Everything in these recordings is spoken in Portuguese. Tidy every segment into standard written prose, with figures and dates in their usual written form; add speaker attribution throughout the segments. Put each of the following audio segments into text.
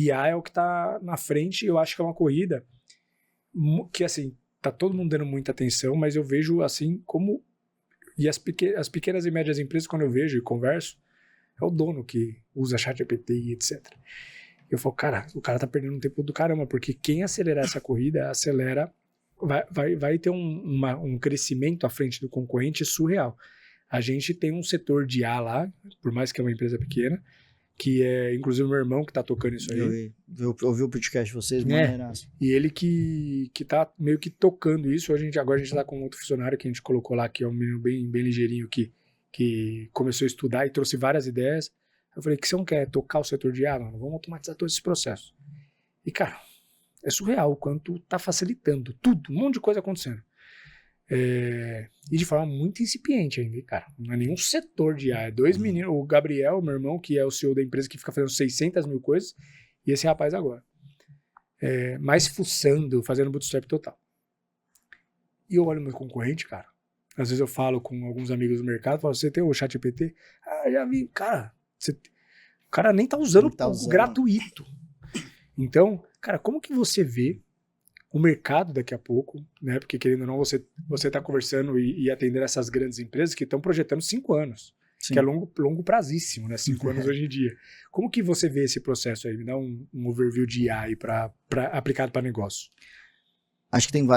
Speaker 1: IA é o que tá na frente, eu acho que é uma corrida que, assim, tá todo mundo dando muita atenção, mas eu vejo, assim, como... E as pequenas e médias empresas, quando eu vejo e converso, é o dono que usa ChatGPT e etc. Eu falo, cara, o cara tá perdendo um tempo do caramba, porque quem acelerar essa corrida, acelera, vai ter um crescimento à frente do concorrente surreal. A gente tem um setor de IA lá, por mais que é uma empresa pequena, que é, inclusive, meu irmão que tá tocando isso aí.
Speaker 2: Eu ouvi o podcast de vocês, maneiraço.
Speaker 1: E ele que tá meio que tocando isso. Agora a gente tá com outro funcionário que a gente colocou lá, que é um menino bem ligeirinho, que começou a estudar e trouxe várias ideias. Eu falei, que você não quer tocar o setor de IA? Mano, vamos automatizar todos esses processos. E, cara, é surreal o quanto tá facilitando tudo, um monte de coisa acontecendo. E de forma muito incipiente ainda, cara. Não é nenhum setor de IA. É dois meninos, o Gabriel, meu irmão, que é o CEO da empresa, que fica fazendo 600 mil coisas, e esse rapaz agora. Mais fuçando, fazendo bootstrap total. E eu olho meu concorrente, cara. Às vezes eu falo com alguns amigos do mercado, falo, você tem o ChatGPT? Ah, já vi. Cara, o cara nem tá usando o gratuito. Então, cara, como que você vê o mercado daqui a pouco, né? Porque, querendo ou não, você tá conversando e atendendo essas grandes empresas que estão projetando 5 anos. Sim. Que é longo prazíssimo, né? 5 anos hoje em dia. Como que você vê esse processo aí? Me dá um overview de IA aí aplicado para negócio.
Speaker 2: Acho que tem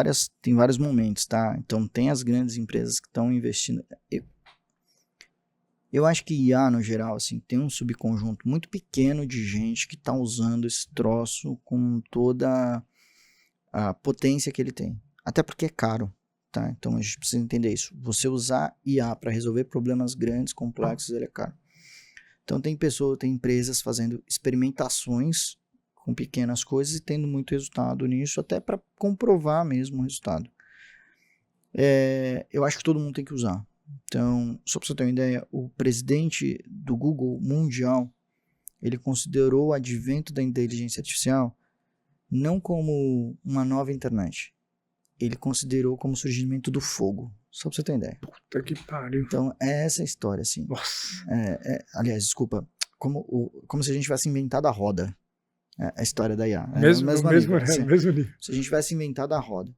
Speaker 2: vários momentos, tá? Então, tem as grandes empresas que estão investindo. Eu acho que IA, no geral, assim, tem um subconjunto muito pequeno de gente que está usando esse troço com toda a potência que ele tem. Até porque é caro, tá? Então, a gente precisa entender isso. Você usar IA para resolver problemas grandes, complexos, ele é caro. Então, tem empresas fazendo experimentações com pequenas coisas e tendo muito resultado nisso, até para comprovar mesmo o resultado. Eu acho que todo mundo tem que usar. Então, só para você ter uma ideia, o presidente do Google mundial, ele considerou o advento da inteligência artificial não como uma nova internet. Ele considerou como o surgimento do fogo. Só para você ter uma ideia.
Speaker 1: Puta que pariu.
Speaker 2: Então, é essa a história, assim.
Speaker 1: Nossa.
Speaker 2: Aliás, desculpa, como se a gente tivesse inventado a roda. A história da IA.
Speaker 1: Mesmo nível.
Speaker 2: Se a gente tivesse inventado a roda.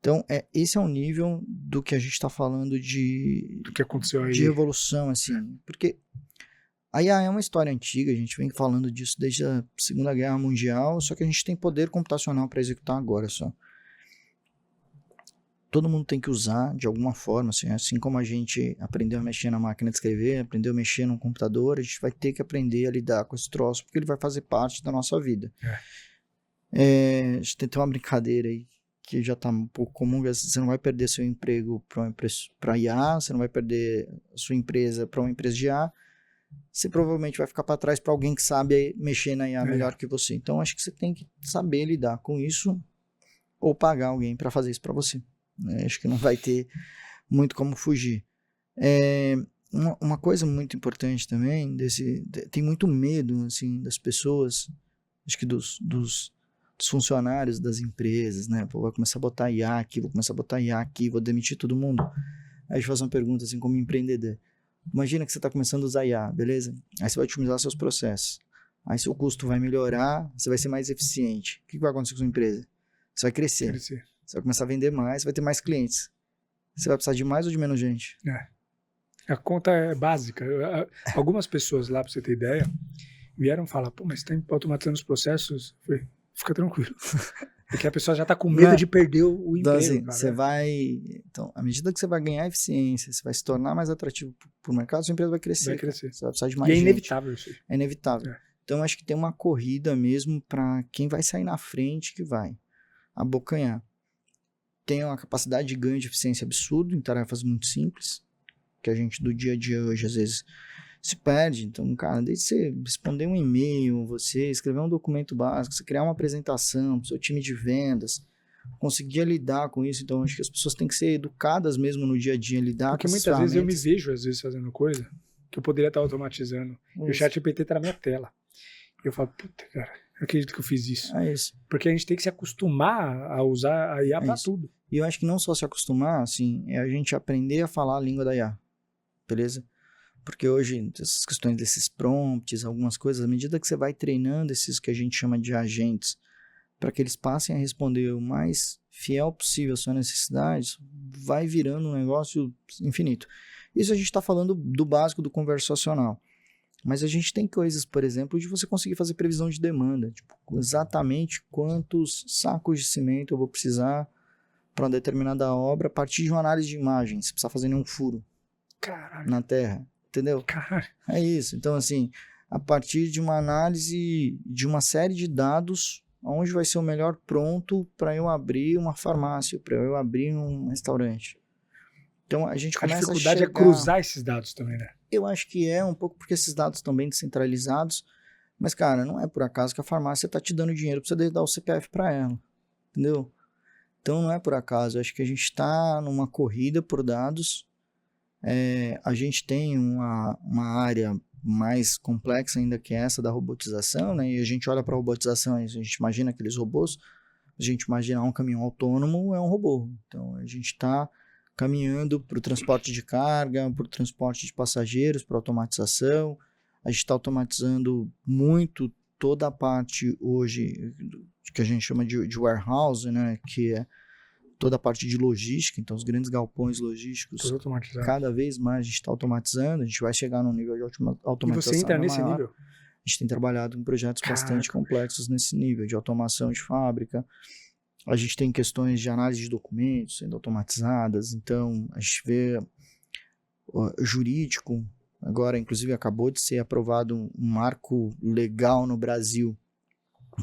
Speaker 2: Então, esse é o nível do que a gente está falando do
Speaker 1: que aconteceu aí.
Speaker 2: De evolução, assim. Porque a IA é uma história antiga, a gente vem falando disso desde a Segunda Guerra Mundial, só que a gente tem poder computacional para executar agora só. Todo mundo tem que usar de alguma forma, assim como a gente aprendeu a mexer na máquina de escrever, aprendeu a mexer no computador, a gente vai ter que aprender a lidar com esse troço, porque ele vai fazer parte da nossa vida. A gente tem uma brincadeira aí, que já está um pouco comum, você não vai perder seu emprego para IA, você não vai perder a sua empresa para uma empresa de IA, você provavelmente vai ficar para trás para alguém que sabe mexer na IA melhor que você. Então, acho que você tem que saber lidar com isso ou pagar alguém para fazer isso para você. Acho que não vai ter muito como fugir. Uma coisa muito importante também, tem muito medo assim, das pessoas, acho que dos funcionários das empresas, né? Pô, vai começar a botar IA aqui, vou começar a botar IA aqui, vou demitir todo mundo. Aí eu faço uma pergunta assim, como empreendedor. Imagina que você está começando a usar IA, beleza? Aí você vai otimizar seus processos. Aí seu custo vai melhorar, você vai ser mais eficiente. O que vai acontecer com a sua empresa? Você vai crescer. Você vai começar a vender mais, vai ter mais clientes. Você vai precisar de mais ou de menos gente?
Speaker 1: A conta é básica. Algumas pessoas lá, para você ter ideia, vieram falar, pô, mas você está automatizando os processos? Eu falei, fica tranquilo. Porque a pessoa já está com medo de perder o emprego.
Speaker 2: Então, assim, então, à medida que você vai ganhar eficiência, você vai se tornar mais atrativo para o mercado, sua empresa vai crescer.
Speaker 1: Vai crescer.
Speaker 2: Você vai precisar de mais gente.
Speaker 1: E é inevitável isso.
Speaker 2: É inevitável. Então, acho que tem uma corrida mesmo para quem vai sair na frente que vai abocanhar. Tem uma capacidade de ganho de eficiência absurdo em tarefas muito simples, que a gente do dia a dia hoje às vezes se perde. Então, cara, desde você responder um e-mail, você escrever um documento básico, você criar uma apresentação para o seu time de vendas, conseguir lidar com isso. Então, acho que as pessoas têm que ser educadas mesmo no dia a dia, lidar
Speaker 1: porque
Speaker 2: com essas
Speaker 1: muitas vezes eu me vejo, às vezes, fazendo coisa que eu poderia estar automatizando. E o ChatGPT tá na minha tela. E eu falo, puta, cara, eu acredito que eu fiz isso.
Speaker 2: É isso.
Speaker 1: Porque a gente tem que se acostumar a usar a IA para tudo.
Speaker 2: E eu acho que não só se acostumar, assim, é a gente aprender a falar a língua da IA. Beleza? Porque hoje, essas questões desses prompts, algumas coisas, à medida que você vai treinando esses que a gente chama de agentes, para que eles passem a responder o mais fiel possível às suas necessidades, vai virando um negócio infinito. Isso a gente está falando do básico do conversacional. Mas a gente tem coisas, por exemplo, de você conseguir fazer previsão de demanda. Tipo, exatamente quantos sacos de cimento eu vou precisar para uma determinada obra a partir de uma análise de imagem. Você precisa fazer nenhum furo na terra. Entendeu?
Speaker 1: Caralho.
Speaker 2: É isso. Então, assim, a partir de uma análise de uma série de dados, onde vai ser o melhor pronto para eu abrir uma farmácia, para eu abrir um restaurante. Então, a gente começa a
Speaker 1: dificuldade é cruzar esses dados também, né?
Speaker 2: Eu acho que é um pouco porque esses dados estão bem descentralizados, mas, cara, não é por acaso que a farmácia está te dando dinheiro para você dar o CPF para ela, entendeu? Então, não é por acaso. Eu acho que a gente está numa corrida por dados. A gente tem uma área mais complexa ainda que essa da robotização, né? E a gente olha para a robotização, a gente imagina aqueles robôs, a gente imagina um caminhão autônomo é um robô. Então, a gente está caminhando para o transporte de carga, para o transporte de passageiros, para automatização. A gente está automatizando muito toda a parte hoje que a gente chama de warehouse, né? Que é toda a parte de logística. Então, os grandes galpões logísticos, cada vez mais a gente está automatizando. A gente vai chegar num nível de automatização.
Speaker 1: E você entra nesse
Speaker 2: maior.
Speaker 1: nível?
Speaker 2: A gente tem trabalhado em projetos bastante complexos nesse nível, de automação de fábrica. A gente tem questões de análise de documentos sendo automatizadas. Então, a gente vê jurídico. Agora, inclusive, acabou de ser aprovado um marco legal no Brasil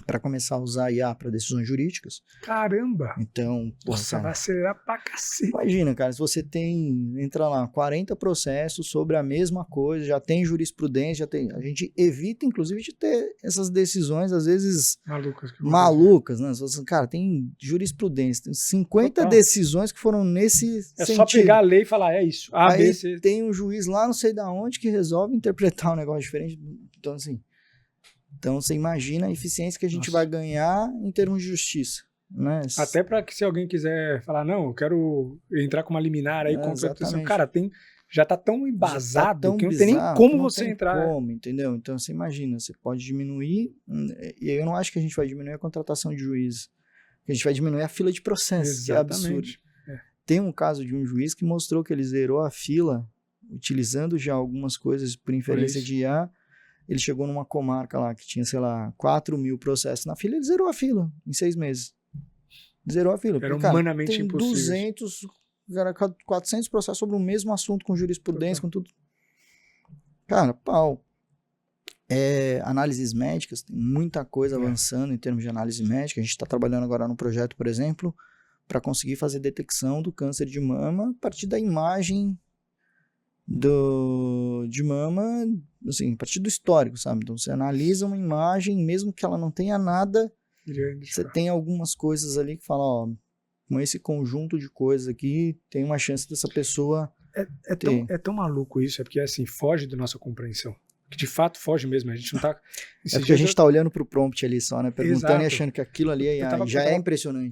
Speaker 2: para começar a usar IA para decisões jurídicas.
Speaker 1: Caramba!
Speaker 2: Então,
Speaker 1: nossa, vai acelerar pra cacete.
Speaker 2: Imagina, cara, se você entra lá, 40 processos sobre a mesma coisa, já tem jurisprudência, a gente evita, inclusive, de ter essas decisões, às vezes, malucas, né? Cara, tem jurisprudência, tem 50 decisões que foram nesse sentido.
Speaker 1: Só pegar a lei e falar, é isso.
Speaker 2: Aí tem um juiz lá, não sei de onde, que resolve interpretar um negócio diferente. Então, assim... Então, você imagina a eficiência que a gente vai ganhar em termos de justiça. Né?
Speaker 1: Até para que se alguém quiser falar, não, eu quero entrar com uma liminar aí, cara, já tá tão embasado que não tem nem como você entrar.
Speaker 2: Entendeu? Então, você imagina, você pode diminuir, e eu não acho que a gente vai diminuir a contratação de juízes, a gente vai diminuir a fila de processos, que é absurdo. Tem um caso de um juiz que mostrou que ele zerou a fila, utilizando já algumas coisas por inferência de IA. Ele chegou numa comarca lá que tinha, sei lá, 4.000 processos na fila, ele zerou a fila em 6 meses. Zerou a fila.
Speaker 1: Era humanamente impossível.
Speaker 2: 400 processos sobre o mesmo assunto, com jurisprudência, com tudo. Cara, pau. Análises médicas, tem muita coisa avançando em termos de análise médica. A gente está trabalhando agora num projeto, por exemplo, para conseguir fazer detecção do câncer de mama a partir da imagem de mama, assim, a partir do histórico, sabe? Então você analisa uma imagem, mesmo que ela não tenha nada, você tem algumas coisas ali que falam, ó, com esse conjunto de coisas aqui, tem uma chance dessa pessoa
Speaker 1: é tão maluco isso, é porque assim, foge da nossa compreensão. Que de fato foge mesmo, a gente não tá...
Speaker 2: porque a gente tá olhando pro prompt ali só, né? Perguntando e achando que aquilo ali já é impressionante.